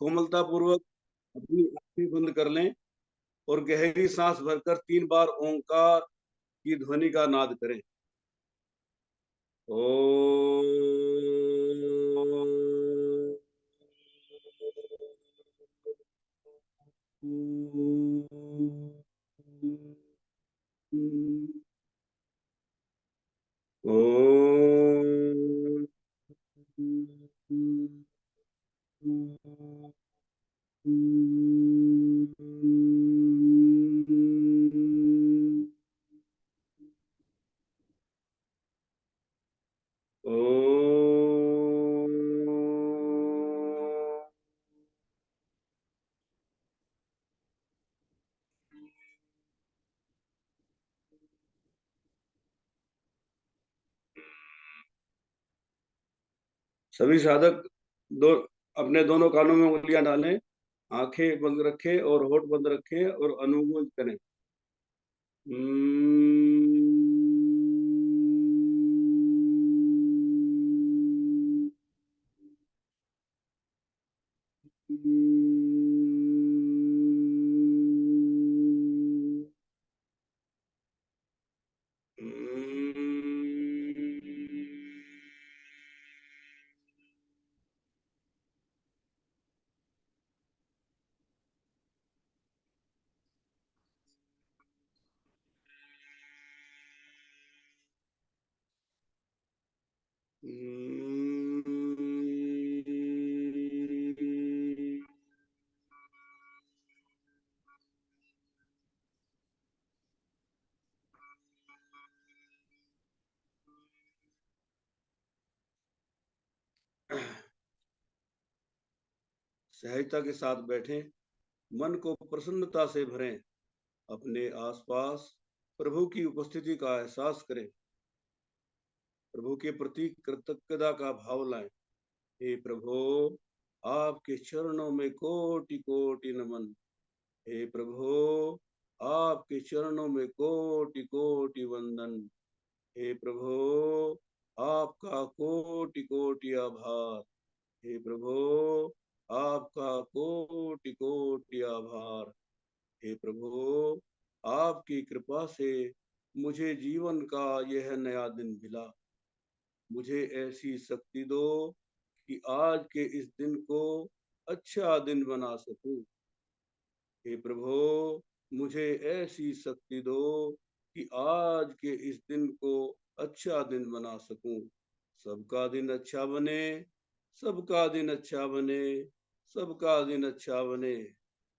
कोमलता पूर्वक अपनी आंखें बंद कर लें और गहरी सांस भरकर 3 बार ओंकार की ध्वनि का नाद करें। ओम। ओम। सभी साधक दो अपने दोनों कानों में उंगलियां डालें, आंखें बंद रखें और होठ बंद रखें और अनुगूंज करें। सहजता के साथ बैठें, मन को प्रसन्नता से भरें, अपने आसपास प्रभु की उपस्थिति का एहसास करें, प्रभु के प्रति कृतज्ञता का भाव लाएं। हे प्रभु, आपके चरणों में कोटि कोटि नमन। हे प्रभु, आपके चरणों में कोटि कोटि वंदन। हे प्रभु, आपका कोटि कोटि आभार। हे प्रभु, आपका कोटि कोटि आभार। हे प्रभु, आपकी कृपा से मुझे जीवन का यह नया दिन मिला। मुझे ऐसी शक्ति दो कि आज के इस दिन को अच्छा दिन बना सकूं। हे प्रभु, मुझे ऐसी शक्ति दो कि आज के इस दिन को अच्छा दिन बना सकूं। सबका दिन अच्छा बने, सबका दिन अच्छा बने, सबका दिन अच्छा बने।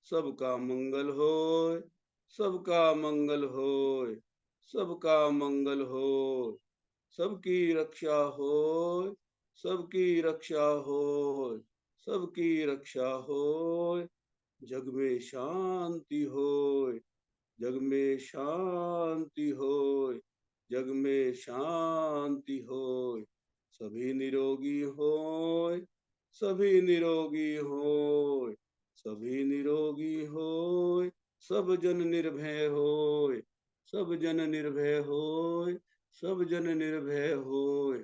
सबका मंगल होय, सबका मंगल होय, सबका मंगल होय। सबकी रक्षा होय, सबकी रक्षा होय, सबकी रक्षा होय। जग में शांति होय, जग में शांति होय, जग में शांति होय। सभी निरोगी होय, सभी निरोगी होय, सभी निरोगी होय। सब जन निर्भय होय, सब जन निर्भय होय, सब जन निर्भय होय।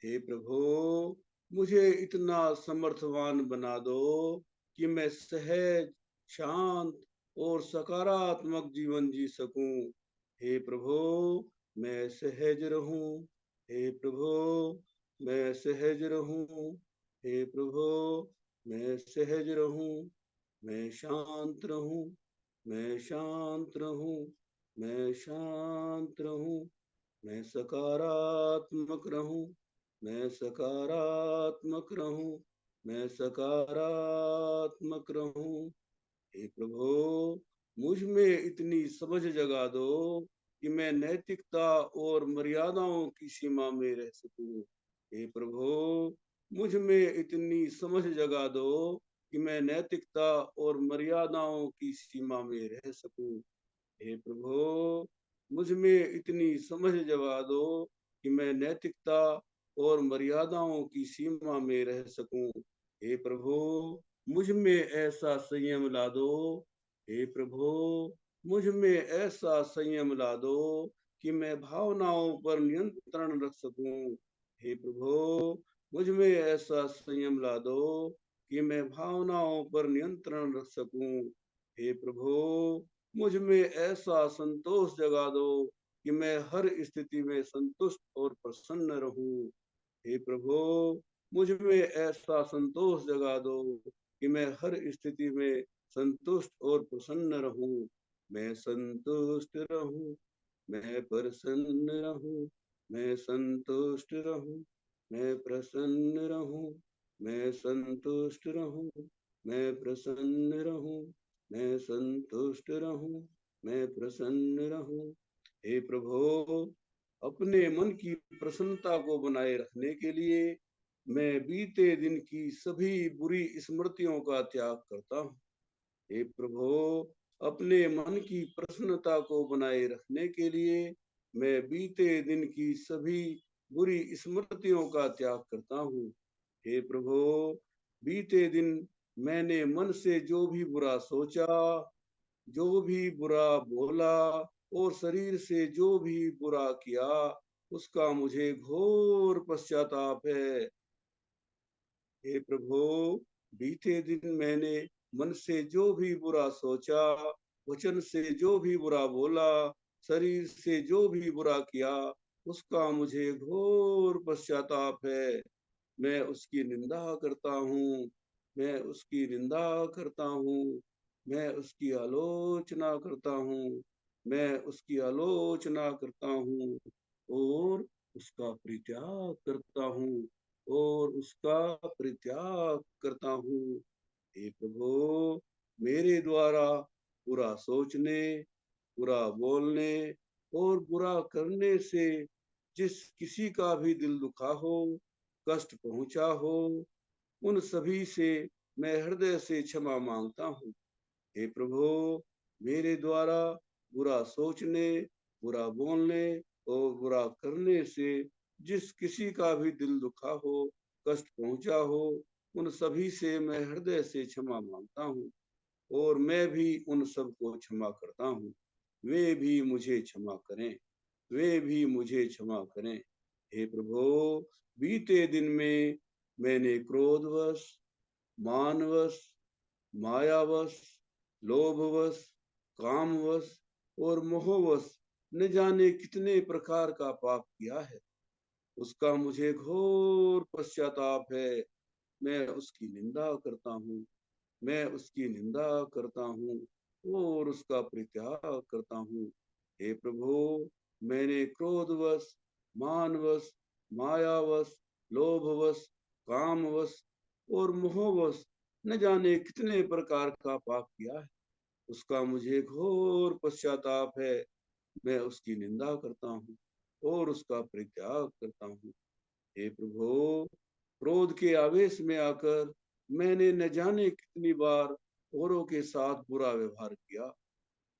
हे प्रभु, मुझे इतना समर्थवान बना दो कि मैं सहज, शांत और सकारात्मक जीवन जी सकूं। हे प्रभु, मैं सहज रहूं। हे प्रभु, मैं सहज रहूं। हे प्रभु, मैं सहज रहूं। मैं शांत रहूं, मैं शांत रहूं, मैं शांत रहूं। मैं सकारात्मक रहूं, मैं सकारात्मक रहूं, मैं सकारात्मक रहूं। हे प्रभु, मुझ में इतनी समझ जगा दो कि मैं नैतिकता और मर्यादाओं की सीमा में रह सकूं। हे प्रभु, मुझ में इतनी समझ जगा दो कि मैं नैतिकता और मर्यादाओं की सीमा में रह सकूं। हे प्रभु, मुझ में इतनी समझ जगा दो कि मैं नैतिकता और मर्यादाओं की सीमा में रह सकूं। हे प्रभु, मुझ में ऐसा संयम ला दो। हे प्रभु, मुझ में ऐसा संयम ला दो कि मैं भावनाओं पर नियंत्रण रख सकूं। हे प्रभु, मुझ में ऐसा संयम ला दो कि मैं भावनाओं पर नियंत्रण रख सकूं। हे प्रभु, मुझ में ऐसा संतोष जगा दो कि मैं हर स्थिति में संतुष्ट और प्रसन्न रहूं। हे प्रभु, मुझ में ऐसा संतोष जगा दो कि मैं हर स्थिति में संतुष्ट और प्रसन्न रहूं। मैं संतुष्ट रहूं, मैं प्रसन्न रहूं, मैं संतुष्ट रहूं, मैं प्रसन्न रहूं, मैं संतुष्ट रहूं, मैं प्रसन्न रहूं, मैं संतुष्ट रहूं, मैं प्रसन्न रहूं। हे प्रभु, अपने मन की प्रसन्नता को बनाए रखने के लिए मैं बीते दिन की सभी बुरी स्मृतियों का त्याग करता हूँ। हे प्रभु, अपने मन की प्रसन्नता को बनाए रखने के लिए मैं बीते दिन की सभी बुरी स्मृतियों का त्याग करता हूँ। हे प्रभु, बीते दिन मैंने मन से जो भी बुरा सोचा, जो भी बुरा बोला और शरीर से जो भी बुरा किया, उसका मुझे घोर पश्चाताप है। हे प्रभु, बीते दिन मैंने मन से जो भी बुरा सोचा, वचन से जो भी बुरा बोला, शरीर से जो भी बुरा किया, उसका मुझे घोर पश्चाताप है। मैं उसकी निंदा करता हूँ, मैं उसकी निंदा करता हूँ, मैं उसकी आलोचना करता हूँ, मैं उसकी आलोचना करता हूँ और उसका परित्याग करता हूँ, और उसका परित्याग करता हूँ। हे प्रभु, मेरे द्वारा बुरा सोचने, बुरा बोलने और बुरा करने से जिस किसी का भी दिल दुखा हो, कष्ट पहुंचा हो, उन सभी से मैं हृदय से क्षमा मांगता हूँ। हे प्रभु, मेरे द्वारा बुरा सोचने, बुरा बोलने और बुरा करने से जिस किसी का भी दिल दुखा हो, कष्ट पहुंचा हो, उन सभी से मैं हृदय से क्षमा मांगता हूँ और मैं भी उन सबको क्षमा करता हूँ। वे भी मुझे क्षमा करें, वे भी मुझे क्षमा करें। हे प्रभु, बीते दिन में मैंने क्रोधवश, मानवश, मायावश, लोभवश, कामवश और मोहवश न जाने कितने प्रकार का पाप किया है। उसका मुझे घोर पश्चाताप है। मैं उसकी निंदा करता हूँ, मैं उसकी निंदा करता हूँ और उसका परित्याग करता हूँ। हे प्रभु, मैंने क्रोधवश, मानवश, मायावश, लोभवश, कामवश और मोहवश न जाने कितने प्रकार का पाप किया है। उसका मुझे घोर पश्चाताप है। मैं उसकी निंदा करता हूँ और उसका परित्याग करता हूँ। हे प्रभु, क्रोध के आवेश में आकर मैंने न जाने कितनी बार औरों के साथ बुरा व्यवहार किया।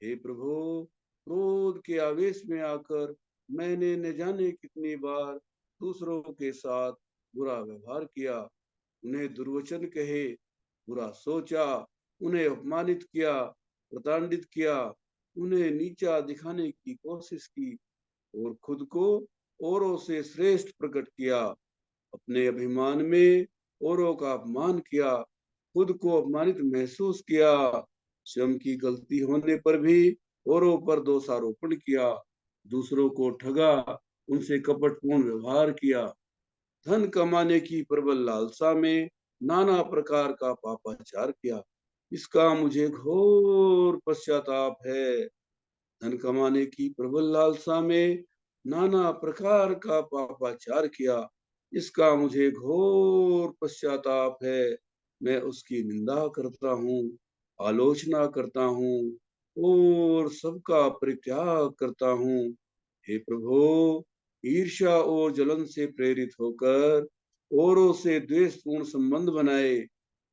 हे प्रभु, क्रोध के आवेश में आकर मैंने न जाने कितनी बार दूसरों के साथ बुरा व्यवहार किया, उन्हें दुर्वचन कहे, बुरा सोचा, उन्हें अपमानित किया, प्रताड़ित किया, उन्हें नीचा दिखाने की कोशिश की और खुद को औरों से श्रेष्ठ प्रकट किया। अपने अभिमान में औरों का अपमान किया, खुद को अपमानित महसूस किया, स्वयं की गलती होने पर भी औरों पर दोषारोपण किया, दूसरों को ठगा, उनसे कपटपूर्ण व्यवहार किया, धन कमाने की प्रबल लालसा में नाना प्रकार का पापाचार किया। इसका मुझे घोर पश्चाताप है। धन कमाने की प्रबल लालसा में नाना प्रकार का पापाचार किया। इसका मुझे घोर पश्चाताप है। मैं उसकी निंदा करता हूँ, आलोचना करता हूँ और सबका परित्याग करता हूँ। हे प्रभु, ईर्ष्या और जलन से प्रेरित होकर औरों से द्वेषपूर्ण संबंध बनाए,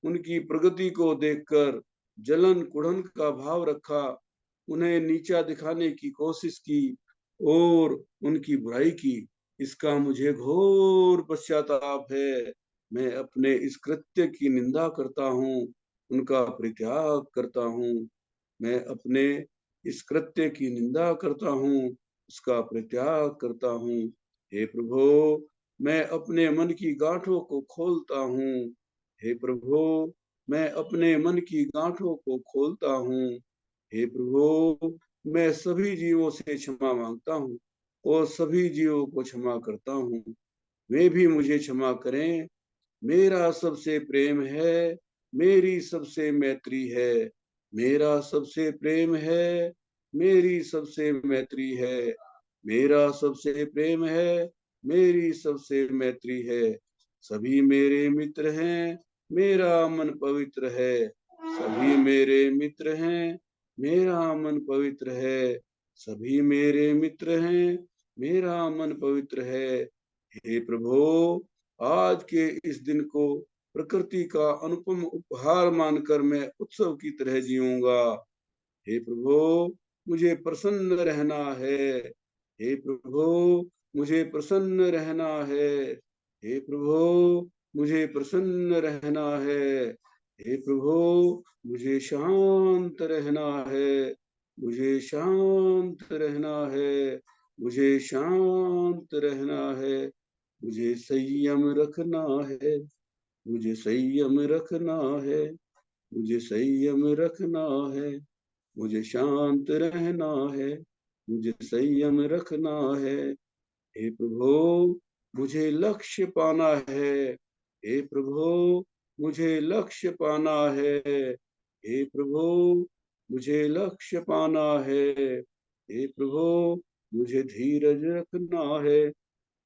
उनकी प्रगति को देखकर जलन कुढ़न का भाव रखा, उन्हें नीचा दिखाने की कोशिश की और उनकी बुराई की। इसका मुझे घोर पश्चाताप है। मैं अपने इस कृत्य की निंदा करता हूँ, उनका परित्याग करता हूँ। मैं अपने इस कृत्य की निंदा करता हूँ, उसका परित्याग करता हूँ। हे प्रभु, मैं अपने मन की गांठों को खोलता हूँ। हे प्रभु, मैं अपने मन की गांठों को खोलता हूँ। हे प्रभु, मैं सभी जीवों से क्षमा मांगता हूँ और सभी जीवों को क्षमा करता हूँ। वे भी मुझे क्षमा करें। मेरा सबसे प्रेम है, मेरी सबसे मैत्री है। मेरा सबसे प्रेम है, मेरी सबसे मैत्री है। मेरा सबसे प्रेम है, मेरी सबसे मैत्री है। सभी मेरे मित्र हैं, मेरा मन पवित्र है। सभी मेरे मित्र हैं, मेरा मन पवित्र है। सभी मेरे मित्र हैं, मेरा मन पवित्र है। हे प्रभु, आज के इस दिन को प्रकृति का अनुपम उपहार मानकर मैं उत्सव की तरह जीऊंगा। हे प्रभु, मुझे प्रसन्न रहना है। हे प्रभु, मुझे प्रसन्न रहना है। हे प्रभु, मुझे प्रसन्न रहना है। हे प्रभु, मुझे शांत रहना है। मुझे शांत रहना है। मुझे शांत रहना है। मुझे संयम रखना है। मुझे संयम रखना है। मुझे संयम रखना है। मुझे शांत रहना है। मुझे संयम रखना है। हे प्रभु, मुझे लक्ष्य पाना है। हे प्रभु, मुझे लक्ष्य पाना है। हे प्रभु, मुझे लक्ष्य पाना है। हे प्रभु, मुझे धीरज रखना है।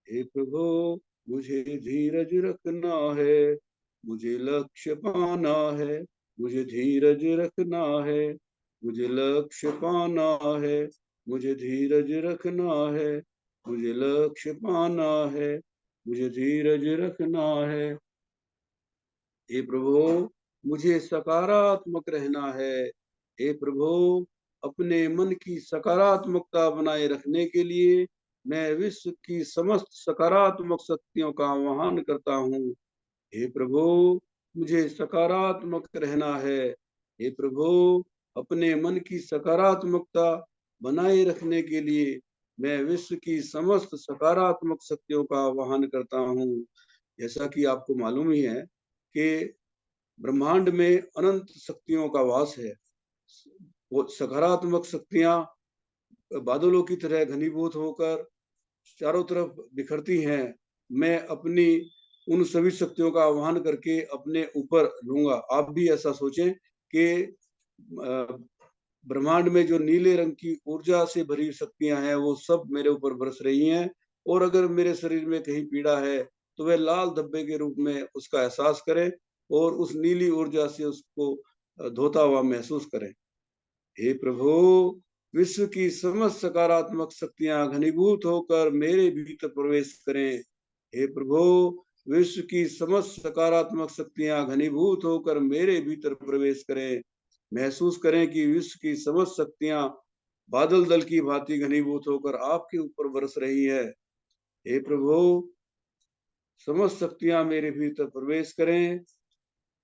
हे प्रभु, मुझे धीरज रखना है। मुझे लक्ष्य पाना है। मुझे धीरज रखना है। मुझे लक्ष्य पाना है। मुझे धीरज रखना है। मुझे लक्ष्य पाना है। मुझे धीरज रखना है। हे प्रभु, मुझे सकारात्मक रहना है। हे प्रभु, अपने मन की सकारात्मकता बनाए रखने के लिए मैं विश्व की समस्त सकारात्मक शक्तियों का आह्वान करता हूँ। हे प्रभु, मुझे सकारात्मक रहना है। हे प्रभु, अपने मन की सकारात्मकता बनाए रखने के लिए मैं विश्व की समस्त सकारात्मक शक्तियों का आह्वान करता हूँ। जैसा कि आपको मालूम ही है कि ब्रह्मांड में अनंत शक्तियों का वास है। वो सकारात्मक शक्तियां बादलों की तरह घनीभूत होकर चारों तरफ बिखरती हैं। मैं अपनी उन सभी शक्तियों का आह्वान करके अपने ऊपर लूंगा। आप भी ऐसा सोचें कि ब्रह्मांड में जो नीले रंग की ऊर्जा से भरी शक्तियां हैं वो सब मेरे ऊपर बरस रही हैं। और अगर मेरे शरीर में कहीं पीड़ा है तो वह लाल धब्बे के रूप में उसका एहसास करें और उस नीली ऊर्जा से उसको धोता हुआ महसूस करें। हे प्रभु, विश्व की समस्त सकारात्मक शक्तियां घनीभूत होकर मेरे भीतर प्रवेश करें। हे प्रभु, विश्व की समस्त सकारात्मक शक्तियां घनीभूत होकर मेरे भीतर प्रवेश करें। महसूस करें कि विश्व की समस्त शक्तियां बादल दल की भांति घनीभूत होकर आपके ऊपर बरस रही है। हे प्रभु, समस्त शक्तियां मेरे भीतर प्रवेश करें।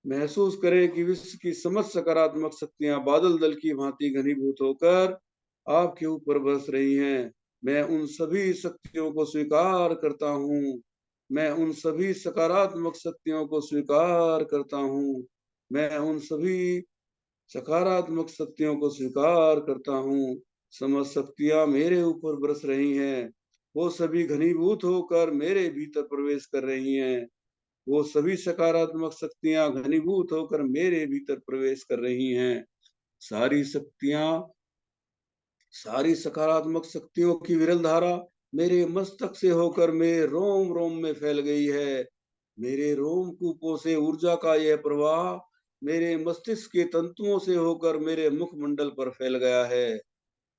महसूस करें कि विश्व की समस्त सकारात्मक शक्तियां बादल दल की भांति घनीभूत होकर आपके ऊपर बरस रही हैं। मैं उन सभी शक्तियों को स्वीकार करता हूँ। मैं उन सभी सकारात्मक शक्तियों को स्वीकार करता हूँ। मैं उन सभी सकारात्मक शक्तियों को स्वीकार करता हूँ। समस्त शक्तियां मेरे ऊपर बरस रही हैं। वो सभी घनीभूत होकर मेरे भीतर प्रवेश कर रही हैं। वो सभी सकारात्मक शक्तियां घनीभूत होकर मेरे भीतर प्रवेश कर रही हैं। सारी शक्तियां, सारी सकारात्मक शक्तियों की विरल धारा मेरे मस्तक से होकर मेरे रोम रोम में फैल गई है। मेरे रोमकूपों से ऊर्जा का यह प्रवाह मेरे मस्तिष्क के तंतुओं से होकर मेरे मुखमंडल पर फैल गया है।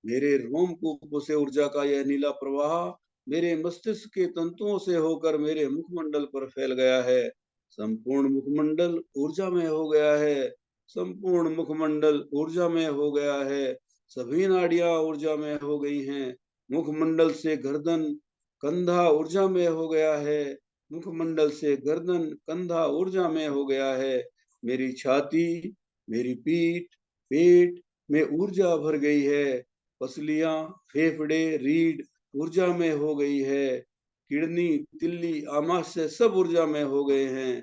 मेरे रोमकूपों से ऊर्जा का यह नीला प्रवाह मेरे मस्तिष्क के तंतुओं से होकर मेरे मुखमंडल पर फैल गया है। संपूर्ण मुखमंडल ऊर्जामय हो गया है। संपूर्ण मुखमंडल ऊर्जामय हो गया है। सभी नाड़ियां ऊर्जामय हो गई हैं। मुखमंडल से गर्दन कंधा ऊर्जामय हो गया है। मुखमंडल से गर्दन कंधा ऊर्जामय हो गया है। मेरी छाती, मेरी पीठ, पेट में ऊर्जा भर गई है। पसलियां, फेफड़े, रीढ़ ऊर्जा में हो गई है। किडनी, तिल्ली, आमाशय सब ऊर्जा में हो गए हैं।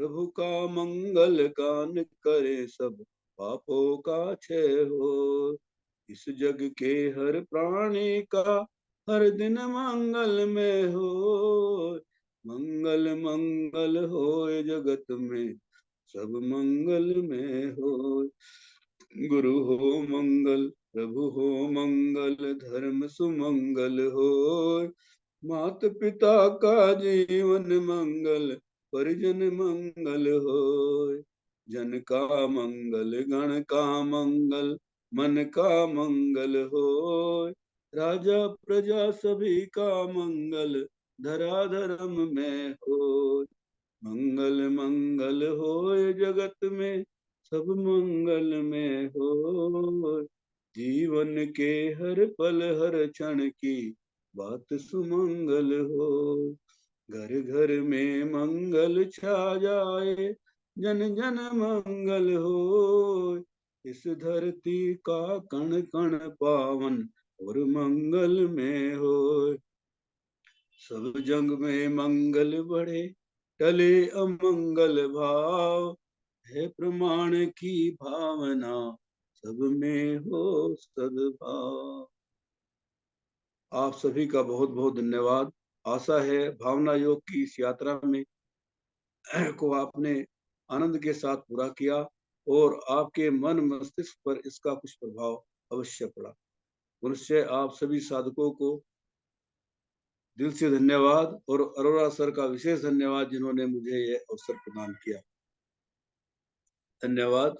प्रभु का मंगल गान करे, सब पापों का क्षय हो। इस जग के हर प्राणी का हर दिन मंगल में हो। मंगल मंगल होए जगत में, सब मंगल में हो। गुरु हो मंगल, प्रभु हो मंगल, धर्म सुमंगल हो। मात पिता का जीवन मंगल, परिजन मंगल होय। जन का मंगल, गण का मंगल, मन का मंगल होय। राजा प्रजा सभी का मंगल, धरा धर्म में होय। मंगल मंगल होय जगत में, सब मंगल में होय। जीवन के हर पल हर क्षण की बात सुमंगल हो। घर घर में मंगल छा जाए, जन जन मंगल हो। इस धरती का कण कण पावन और मंगल में हो। सब जग में मंगल बढ़े, टले अमंगल भाव। है प्रमाण की भावना, सब में हो सद्भाव। आप सभी का बहुत बहुत धन्यवाद। आशा है भावना योग की इस यात्रा में को आपने आनंद के साथ पूरा किया और आपके मन मस्तिष्क पर इसका कुछ प्रभाव अवश्य पड़ा। पुनश्च आप सभी साधकों को दिल से धन्यवाद और अरोरा सर का विशेष धन्यवाद जिन्होंने मुझे यह अवसर प्रदान किया। धन्यवाद।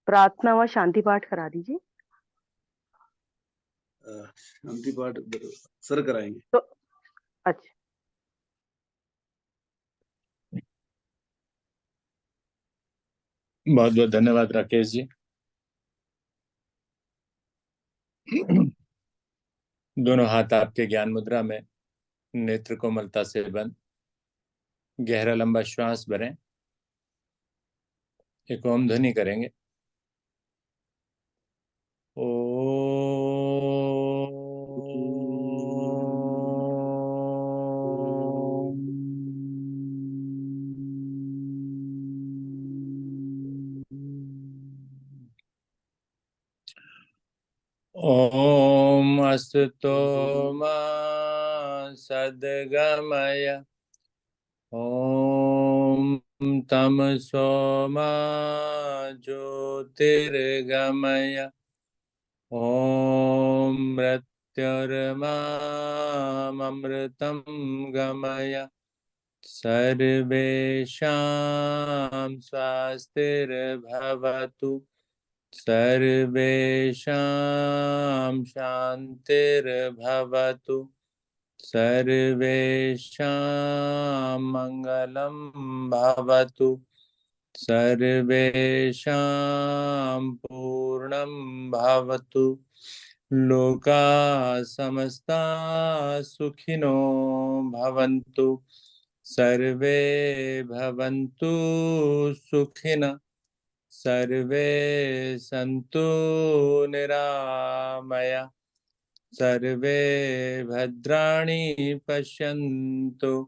प्रार्थना व शांति पाठ करा दीजिए। शांति पाठ सर कराएंगे तो अच्छा, बहुत बहुत धन्यवाद राकेश जी। दोनों हाथ आपके ज्ञान मुद्रा में, नेत्र कोमलता से बंद। गहरा लंबा श्वास भरें, एक ओम ध्वनि करेंगे। ओ ओम अस्तु मा सद्गमय। ओम तमसो मा ज्योतिर्गमय। ओम मृत्युर्मामृतं गमय। सर्वेषां स्वस्तिर्भवतु। सर्वेषां शान्तिर्भवतु। सर्वेषां मङ्गलं भवतु। सर्वेषां पूर्णं भवतु। लोका समस्ता सुखिनो भवन्तु। सर्वे भवन्तु सुखिनः। सर्वे सन्तु निरामया। सर्वे भद्राणि पश्यन्तु।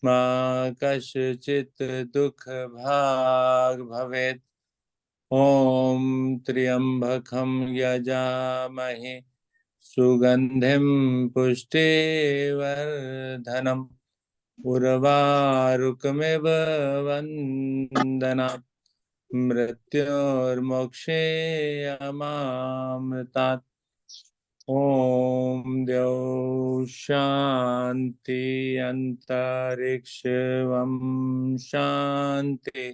मा कश्चित् दुःखभाग् भवेत्। ॐ त्र्यम्बकं यजामहे सुगन्धिं पुष्टिवर्धनम्। उर्वारुकमिव वन्दनात्। मृत्युर्मोक्षे अमामृतात्। ओम द्यौः शान्ति अन्तरिक्षं शान्ति।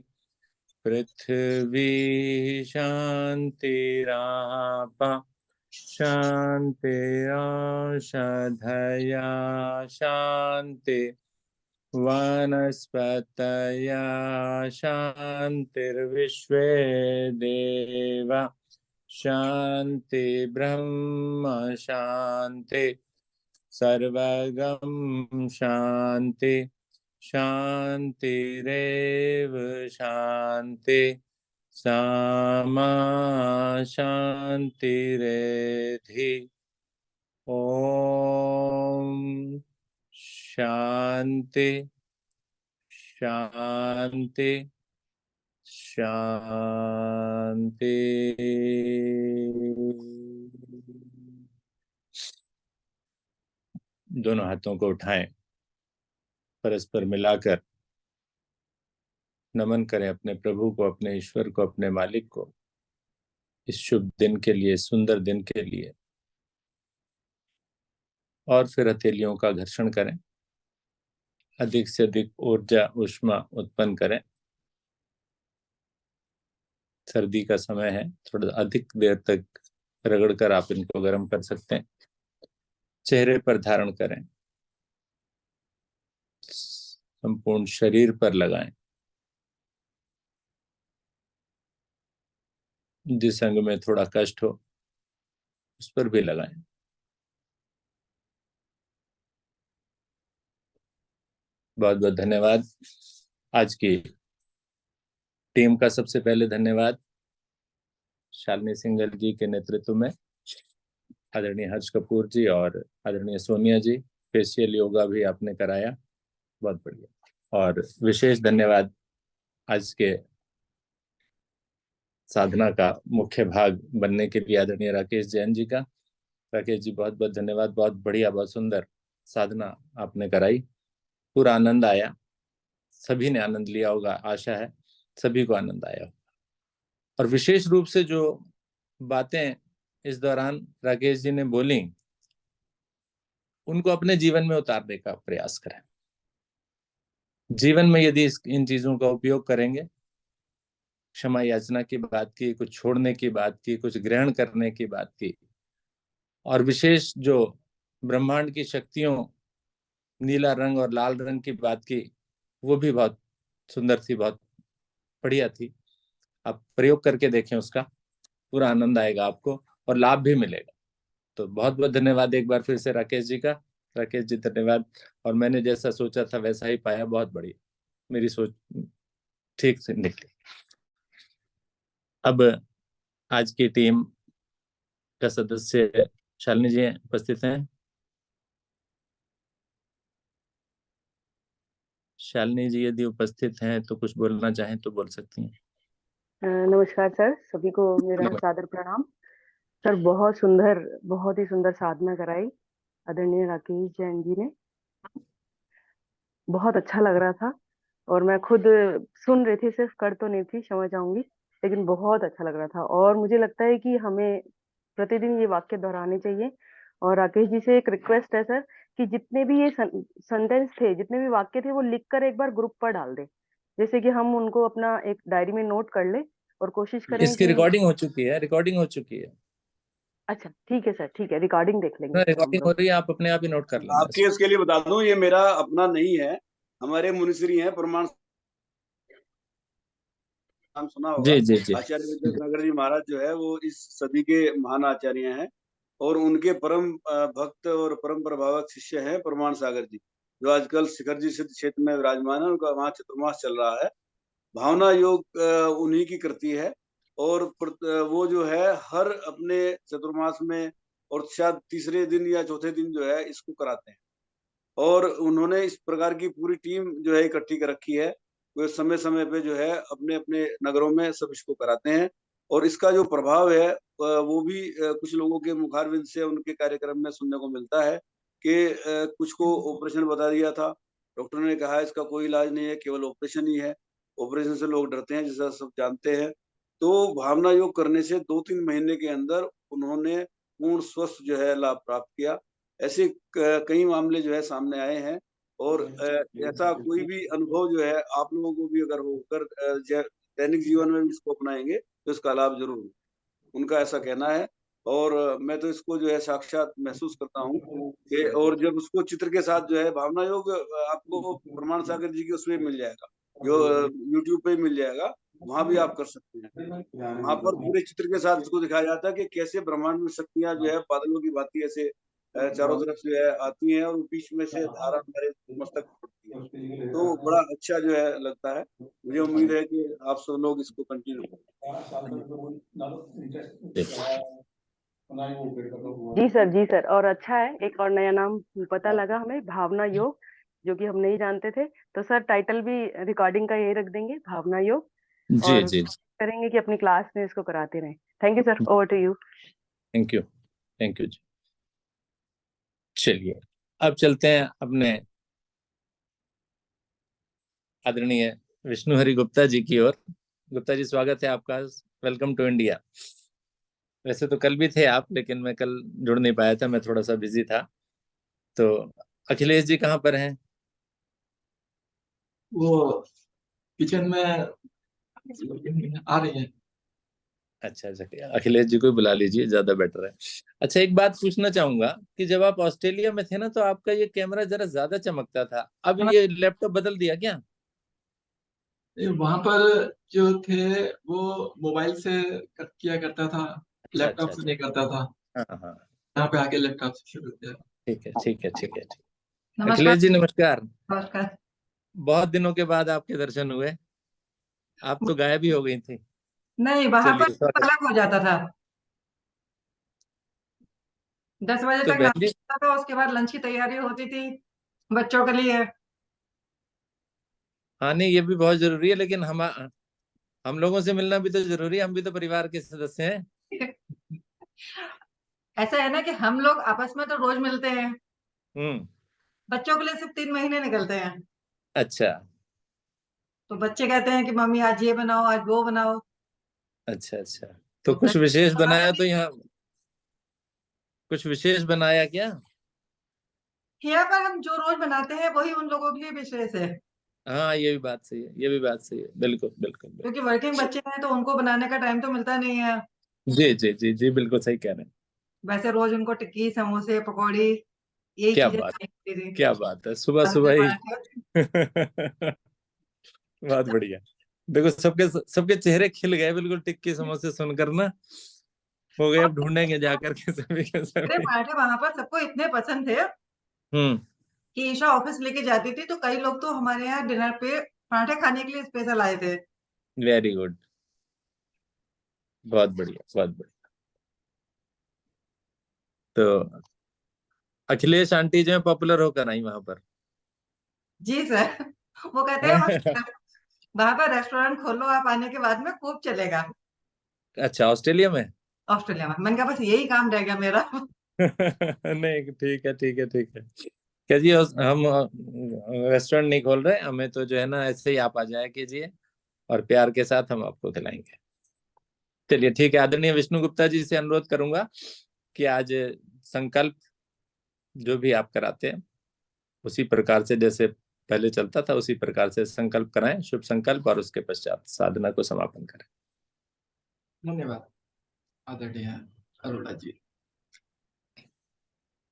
पृथ्वी शान्तिराप शान्तिरोषधया शान्ति। वनस्पतयः शान्तिर्विश्वे देवा शान्ति। ब्रह्म शान्ति। सर्वगं शान्ति। शान्तिरेव शान्ति। सामा शांतिरेधि। ओम शांति शांति शांति। दोनों हाथों को उठाएं, परस्पर मिलाकर नमन करें अपने प्रभु को, अपने ईश्वर को, अपने मालिक को, इस शुभ दिन के लिए, सुंदर दिन के लिए। और फिर हथेलियों का घर्षण करें, अधिक से अधिक ऊर्जा ऊष्मा उत्पन्न करें। सर्दी का समय है, थोड़ा अधिक देर तक रगड़कर आप इनको गर्म कर सकते हैं। चेहरे पर धारण करें, संपूर्ण शरीर पर लगाएं। जिस अंग में थोड़ा कष्ट हो उस पर भी लगाएं। बहुत बहुत धन्यवाद। आज की टीम का सबसे पहले धन्यवाद शालिनी सिंघल जी के नेतृत्व में, आदरणीय हर्ष कपूर जी और आदरणीय सोनिया जी। फेशियल योगा भी आपने कराया, बहुत बढ़िया। और विशेष धन्यवाद आज के साधना का मुख्य भाग बनने के लिए आदरणीय राकेश जैन जी का। राकेश जी बहुत बहुत धन्यवाद, बहुत बढ़िया, बहुत सुंदर साधना आपने कराई, पूरा आनंद आया। सभी ने आनंद लिया होगा, आशा है सभी को आनंद आया होगा। और विशेष रूप से जो बातें इस दौरान राकेश जी ने बोली, उनको अपने जीवन में उतारने का प्रयास करें। जीवन में यदि इन चीजों का उपयोग करेंगे, क्षमा याचना की बात की, कुछ छोड़ने की बात की, कुछ ग्रहण करने की बात की, और विशेष जो ब्रह्मांड की शक्तियों, नीला रंग और लाल रंग की बात की, वो भी बहुत सुंदर थी, बहुत बढ़िया थी। आप प्रयोग करके देखें, उसका पूरा आनंद आएगा आपको और लाभ भी मिलेगा। तो बहुत बहुत धन्यवाद एक बार फिर से राकेश जी का। राकेश जी धन्यवाद। और मैंने जैसा सोचा था वैसा ही पाया, बहुत बढ़िया, मेरी सोच ठीक से निकली। अब आज की टीम का सदस्य शालिनी जी उपस्थित हैं। शालिनी जी यदि उपस्थित हैं तो कुछ बोलना चाहें तो बोल सकती हैं। नमस्कार सर, सभी को मेरा सादर प्रणाम। सर बहुत ही सुंदर साधना कराई आदरणीय राकेश जैन जी ने। बहुत अच्छा लग रहा था और मैं खुद सुन रही थी, सिर्फ कर तो नहीं थी, क्षमा चाहूंगी, लेकिन बहुत अच्छा लग रहा था। और मुझे लगता है कि हमें प्रतिदिन ये वाक्य दोहराने चाहिए। और राकेश जी से एक रिक्वेस्ट है सर, कि जितने भी ये सेंटेंस थे, जितने भी वाक्य थे, वो लिखकर एक बार ग्रुप पर डाल दे, जैसे कि हम उनको अपना एक डायरी में नोट कर ले और कोशिश करें इसकी कि। रिकॉर्डिंग हो चुकी है, रिकॉर्डिंग हो चुकी है। अच्छा ठीक है सर, ठीक है, रिकॉर्डिंग देख लेंगे फिर हम रिकॉर्डिंग हो लोग। रही है, आप अपने आप ही नोट कर लेना। आपके इसके लिए बता दूं, ये मेरा अपना नहीं है, हमारे मुनिश्री हैं, प्रमाण नाम सुना होगा। जी जी जी। आचार्य विद्यासागर जी महाराज जो है वो इस सदी के महान आचार्य हैं, और उनके परम भक्त और परम प्रभावक शिष्य हैं प्रमाण सागर जी, जो आजकल शिखर जी सिद्ध क्षेत्र में विराजमान है। उनका वहाँ चतुर्मास चल रहा है। भावना योग उन्हीं की कृति है, और वो जो है हर अपने चतुर्मास में और शायद तीसरे दिन या चौथे दिन जो है इसको कराते हैं। और उन्होंने इस प्रकार की पूरी टीम जो है इकट्ठी कर रखी है। वो समय समय पे जो है अपने अपने नगरों में सब इसको कराते हैं। और इसका जो प्रभाव है वो भी कुछ लोगों के मुखारविंद से उनके कार्यक्रम में सुनने को मिलता है कि कुछ को ऑपरेशन बता दिया था, डॉक्टर ने कहा इसका कोई इलाज नहीं है, केवल ऑपरेशन ही है। ऑपरेशन से लोग डरते हैं, जैसा सब जानते हैं। तो भावना योग करने से 2-3 महीने के अंदर उन्होंने पूर्ण स्वस्थ जो है लाभ प्राप्त किया। ऐसे कई मामले जो है सामने आए हैं। और ऐसा कोई भी अनुभव जो है आप लोगों को भी अगर होकर दैनिक जीवन में भी इसको अपनाएंगे तो इसका लाभ जरूर होगा, उनका ऐसा कहना है। और मैं तो इसको जो है साक्षात महसूस करता हूँ कि, और जब उसको चित्र के साथ जो है भावना योग आपको प्रमाण सागर जी के उसमें मिल जाएगा, जो यूट्यूब पे मिल जाएगा, वहां भी आप कर सकते हैं। वहां पर पूरे चित्र के साथ इसको दिखाया जाता है कि कैसे ब्रह्मांड में शक्तियां जो है बादलों की भांति ऐसे चारों तरफ से आती हैं और बीच में से धारा हमारे मस्तक पड़ती है, तो बड़ा अच्छा जो है लगता है। मुझे उम्मीद है कि आप सब लोग इसको कंटिन्यू जी सर, और अच्छा है, एक और नया नाम पता लगा हमें, भावना योग, जो कि हम नहीं जानते थे। तो सर टाइटल भी रिकॉर्डिंग का यही रख देंगे, भावना योग, जी और जी करेंगे कि अपनी क्लास में इसको कराते रहें। Thank you sir, over to you. Thank you ji. चलिए अब चलते हैं अपने आदरणीय विष्णु हरि गुप्ता जी की ओर। गुप्ता जी स्वागत है आपका, वेलकम टू इंडिया। वैसे तो कल भी थे आप, लेकिन मैं कल जुड़ नहीं पाया था, मैं थोड़ा सा बिजी था। तो अखिलेश जी कहाँ पर हैं? वो किचन में आ रही है। अच्छा अखिलेश जी को बुला लीजिए, ज्यादा बेटर है। अच्छा एक बात पूछना चाहूंगा कि जब आप ऑस्ट्रेलिया में थे ना, तो आपका ये कैमरा जरा ज्यादा चमकता था, अब ये लैपटॉप बदल दिया क्या? वहां पर जो थे वो मोबाइल से किया करता था, अच्छा लैपटॉप से नहीं करता था। हाँ हाँ, यहाँ पे आके लैपटॉप से शुरू किया। ठीक है ठीक है ठीक है ठीक। नमस्कार। अखिलेश जी नमस्कार। नमस्कार। बहुत दिनों के बाद आपके दर्शन हुए, आप तो गायब ही हो गई थी। नहीं, वहां पर चलिए स्वागत। अलग हो जाता था, 10 बजे तो तक बहन जी, नाश्ता था, उसके बाद लंच की तैयारी होती थी बच्चों के लिए। हाँ नहीं ये भी बहुत जरूरी है, लेकिन हम लोगों से मिलना भी तो जरूरी है, हम भी तो परिवार के सदस्य हैं। ऐसा है ना कि हम लोग आपस में तो रोज मिलते हैं, हम्म। बच्चों के लिए सिर्फ 3 महीने निकलते हैं। अच्छा तो बच्चे कहते हैं कि मम्मी आज ये बनाओ, आज वो बनाओ। अच्छा, तो तो कुछ फिर विशेष बनाना बनाया भी तो यहाँ, कुछ विशेष बनाया क्या? यहाँ पर हम जो रोज बनाते हैं वही उन लोगों के लिए विशेष है, हाँ ये भी बात सही है, ये भी बात सही है, बिल्कुल बिल्कुल बिल्कुल। क्योंकि वर्किंग बच्चे हैं तो उनको बनाने का टाइम तो मिलता नहीं है। जी बिल्कुल सही कह रहे हैं। वैसे रोज उनको टिक्की, समोसे, पकौड़ी, यही क्या चीजें बात, खाई होती थी, क्या बात है, सुबह आलू के सुबह ही। पराठे। बहुत बढ़िया। देखो सबके सबके चेहरे खिल गए बिल्कुल, टिक्की समोसे सुनकर ना, हो गए अब ढूंढेंगे जाकर के सभी के मेरे सभी। पराठे वहां पर सबको इतने पसंद थे हम्म। कि ईशा ऑफिस लेके जाती थी, तो कई लोग तो हमारे यहाँ डिनर पे पराठे खाने के लिए स्पेशल आए थे। वेरी गुड, बहुत बढ़िया बहुत बढ़िया। तो अखिलेश आंटी जो है पॉपुलर होकर आई वहां पर। जी सर, वो कहते हैं वहां पर रेस्टोरेंट खोलो, आप आने के बाद में खूब चलेगा अच्छा ऑस्ट्रेलिया में। ऑस्ट्रेलिया में। मैंने कहा बस यही काम रह गया मेरा। नहीं ठीक है ठीक है ठीक है। क्या जी, हम रेस्टोरेंट नहीं खोल रहे, हमें तो जो है ना ऐसे ही आप आ जाया कीजिए, और प्यार के साथ हम आपको खिलाएंगे। चलिए ठीक है, आदरणीय विष्णु गुप्ता जी से अनुरोध करूंगा कि आज संकल्प जो भी आप कराते हैं उसी प्रकार से, जैसे पहले चलता था उसी प्रकार से संकल्प कराएं, शुभ संकल्प, और उसके पश्चात साधना को समापन करें। धन्यवाद आदरणीय अरोड़ा जी,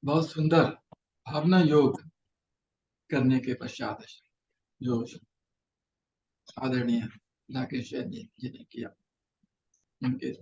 बहुत सुंदर भावना योग करने के पश्चात जो आदरणीय राकेश जैन जी ने किया, उनके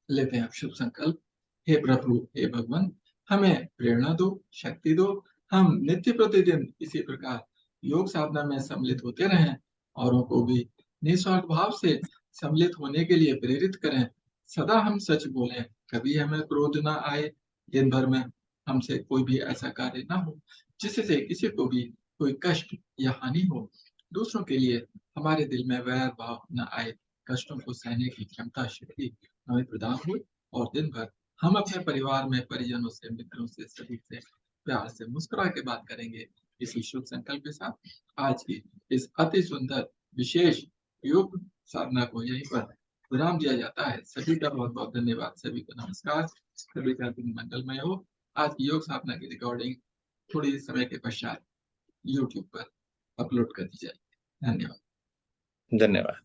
लेते हैं शुभ संकल्प। हे प्रभु, हे भगवान, हमें प्रेरणा दो, शक्ति दो, हम नित्य प्रतिदिन इसी प्रकार योग साधना में सम्मिलित होते रहें, औरों को भी निस्वार्थ भाव से सम्मिलित होने के लिए प्रेरित करें। सदा हम सच बोलें, कभी हमें क्रोध ना आए, दिन भर में हमसे कोई भी ऐसा कार्य ना हो जिससे किसी को भी कोई कष्ट या हानि हो। दूसरों के लिए हमारे दिल में वैर भाव न आए, कष्टों को सहने की क्षमता शक्ति हमें प्रदान हो, और दिन भर हम अपने परिवार में परिजनों से, मित्रों से, सभी से प्यार से मुस्कुरा के बात करेंगे। इसी शुभ संकल्प के साथ आज की इस अति सुंदर विशेष योग साधना को यहीं पर विराम दिया जाता है। सभी का बहुत बहुत धन्यवाद, सभी को नमस्कार, सभी का दिन मंगलमय हो। आज की योग साधना की रिकॉर्डिंग थोड़ी समय के पश्चात YouTube पर अपलोड कर दी जाएगी। धन्यवाद। धन्यवाद।